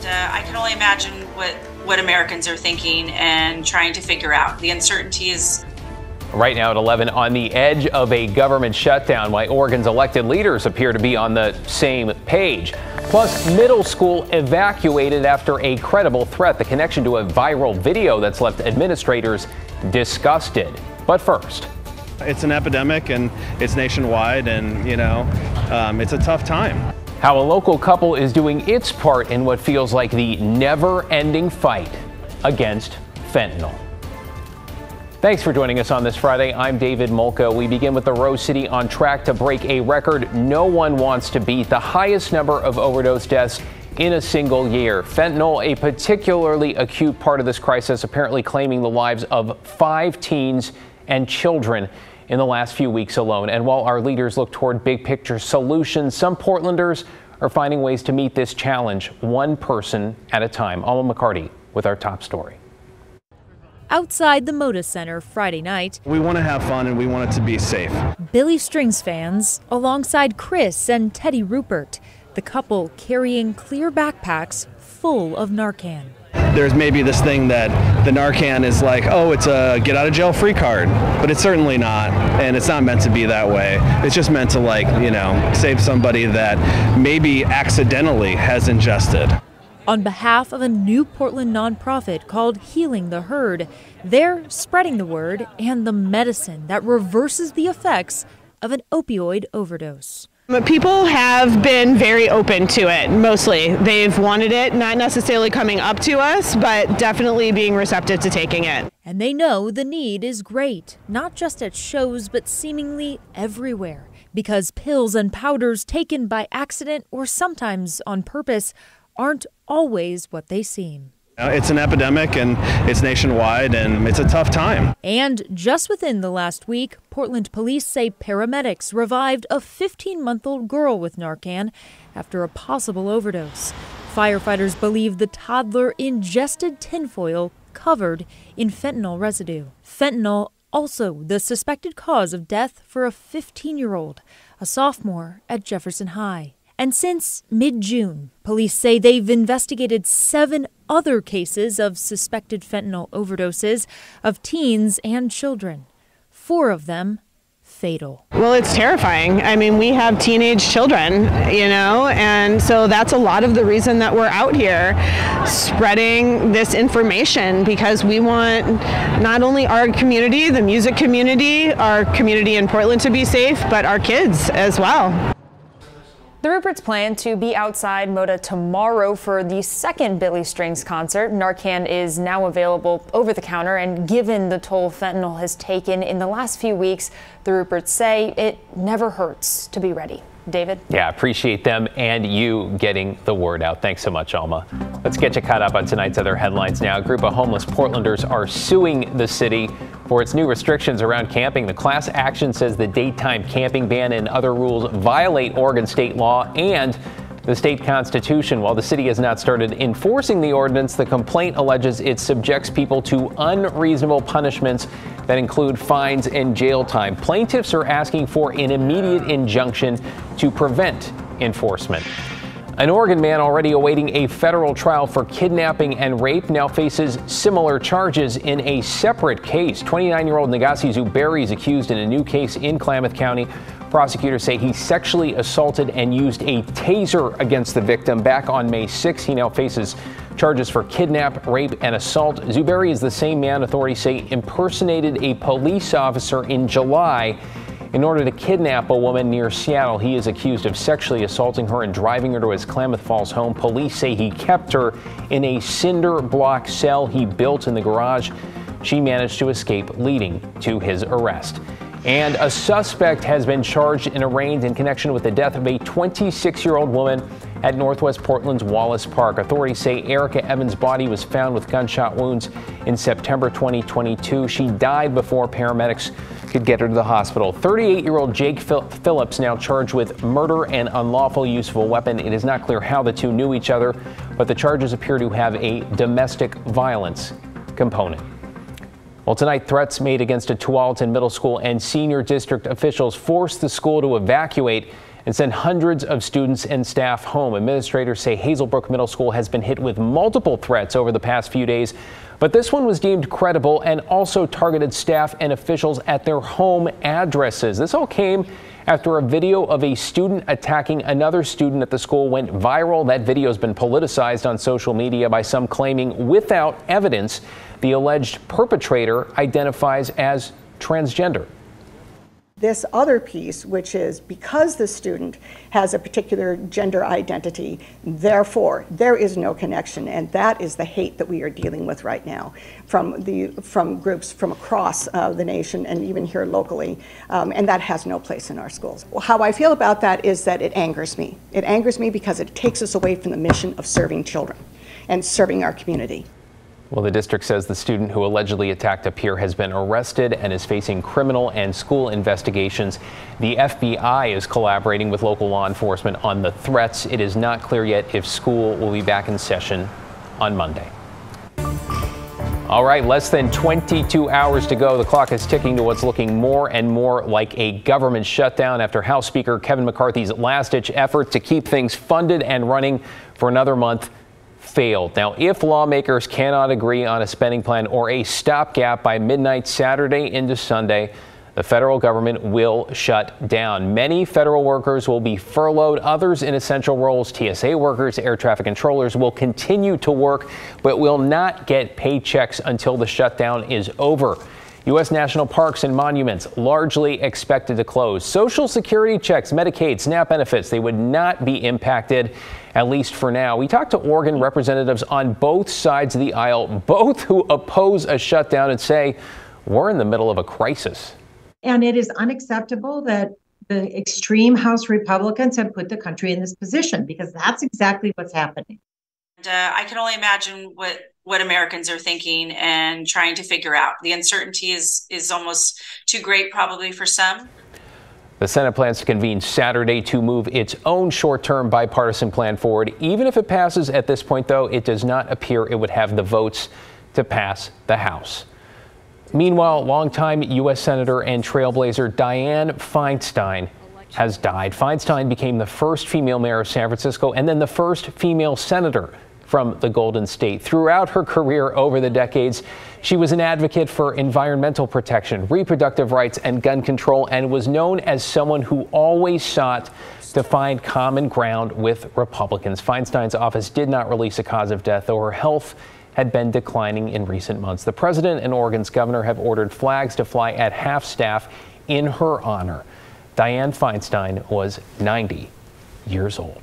I can only imagine what Americans are thinking and trying to figure out. The uncertainty is right now at 11, on the edge of a government shutdown, why Oregon's elected leaders appear to be on the same page. Plus, middle school evacuated after a credible threat, the connection to a viral video that's left administrators disgusted. But first, it's an epidemic and it's nationwide, and it's a tough time. How a local couple is doing its part in what feels like the never-ending fight against fentanyl. Thanks for joining us on this Friday. I'm David Molko. We begin with the Rose City on track to break a record no one wants to beat, the highest number of overdose deaths in a single year. Fentanyl, a particularly acute part of this crisis, apparently claiming the lives of 5 teens and children in the last few weeks alone. And while our leaders look toward big picture solutions, some Portlanders are finding ways to meet this challenge one person at a time. Alma McCarty with our top story. Outside the Moda Center Friday night, We want to have fun and we want it to be safe. Billy Strings fans alongside Chris and Teddy Rupert, the couple carrying clear backpacks full of Narcan. There's maybe this thing that the Narcan is like, oh, it's a get out of jail free card, but it's certainly not, and it's not meant to be that way. It's just meant to save somebody that maybe accidentally has ingested. On behalf of a new Portland nonprofit called Healing the Herd, they're spreading the word and the medicine that reverses the effects of an opioid overdose. People have been very open to it, mostly. They've wanted it, not necessarily coming up to us, but definitely being receptive to taking it. And they know the need is great, not just at shows, but seemingly everywhere. Because pills and powders taken by accident or sometimes on purpose aren't always what they seem. It's an epidemic and it's nationwide and it's a tough time. And just within the last week, Portland police say paramedics revived a 15-month-old girl with Narcan after a possible overdose. Firefighters believe the toddler ingested tinfoil covered in fentanyl residue. Fentanyl also the suspected cause of death for a 15-year-old, a sophomore at Jefferson High. And since mid-June, police say they've investigated 7 other cases of suspected fentanyl overdoses of teens and children. 4 of them fatal. Well, it's terrifying. I mean, we have teenage children, and so that's a lot of the reason that we're out here spreading this information, because we want not only our community, the music community, our community in Portland to be safe, but our kids as well. The Ruperts plan to be outside Moda tomorrow for the second Billy Strings concert. Narcan is now available over the counter, and given the toll fentanyl has taken in the last few weeks, the Ruperts say it never hurts to be ready. David? Yeah, appreciate them and you getting the word out. Thanks so much, Alma. Let's get you caught up on tonight's other headlines now. A group of homeless Portlanders are suing the city for its new restrictions around camping. The class action says the daytime camping ban and other rules violate Oregon state law and the state constitution. While the city has not started enforcing the ordinance, the complaint alleges it subjects people to unreasonable punishments that include fines and jail time. Plaintiffs are asking for an immediate injunction to prevent enforcement. An Oregon man already awaiting a federal trial for kidnapping and rape now faces similar charges in a separate case. 29-year-old Nagasi Zuberi is accused in a new case in Klamath County. Prosecutors say he sexually assaulted and used a taser against the victim back on May 6. He now faces charges for kidnap, rape, and assault. Zuberi is the same man authorities say impersonated a police officer in July in order to kidnap a woman near Seattle. He is accused of sexually assaulting her and driving her to his Klamath Falls home. Police say he kept her in a cinder block cell he built in the garage. She managed to escape, leading to his arrest. And a suspect has been charged and arraigned in connection with the death of a 26-year-old woman at Northwest Portland's Wallace Park. Authorities say Erica Evans' body was found with gunshot wounds in September 2022. She died before paramedics could get her to the hospital. 38-year-old Jake Phillips now charged with murder and unlawful use of a weapon. It is not clear how the two knew each other, but the charges appear to have a domestic violence component. Well, tonight, threats made against a Tualatin Middle School and senior district officials forced the school to evacuate and sent hundreds of students and staff home. Administrators say Hazelbrook Middle School has been hit with multiple threats over the past few days, but this one was deemed credible and also targeted staff and officials at their home addresses. This all came after a video of a student attacking another student at the school went viral. That video has been politicized on social media by some claiming without evidence the alleged perpetrator identifies as transgender. This other piece, which is because the student has a particular gender identity, therefore there is no connection, and that is the hate that we are dealing with right now from groups from across the nation and even here locally, and that has no place in our schools. How I feel about that is that it angers me. It angers me because it takes us away from the mission of serving children and serving our community. Well, the district says the student who allegedly attacked a peer has been arrested and is facing criminal and school investigations. The FBI is collaborating with local law enforcement on the threats. It is not clear yet if school will be back in session on Monday. All right, less than 22 hours to go. The clock is ticking to what's looking more and more like a government shutdown after House Speaker Kevin McCarthy's last-ditch effort to keep things funded and running for another month failed. Now, if lawmakers cannot agree on a spending plan or a stopgap by midnight Saturday into Sunday, the federal government will shut down. Many federal workers will be furloughed. Others in essential roles, TSA workers, air traffic controllers, will continue to work but will not get paychecks until the shutdown is over. U.S. national parks and monuments largely expected to close. Social security checks, Medicaid, SNAP benefits, they would not be impacted, at least for now. We talked to Oregon representatives on both sides of the aisle, both who oppose a shutdown and say we're in the middle of a crisis. And it is unacceptable that the extreme House Republicans have put the country in this position, because that's exactly what's happening. And I can only imagine what Americans are thinking and trying to figure out. The uncertainty is almost too great probably for some. The Senate plans to convene Saturday to move its own short-term bipartisan plan forward. Even if it passes at this point, though, it does not appear it would have the votes to pass the House. Meanwhile, longtime U.S. Senator and trailblazer Dianne Feinstein has died. Feinstein became the first female mayor of San Francisco and then the first female senator from the Golden State. Throughout her career over the decades, she was an advocate for environmental protection, reproductive rights, and gun control, and was known as someone who always sought to find common ground with Republicans. Feinstein's office did not release a cause of death, though her health had been declining in recent months. The president and Oregon's governor have ordered flags to fly at half-staff in her honor. Dianne Feinstein was 90 years old.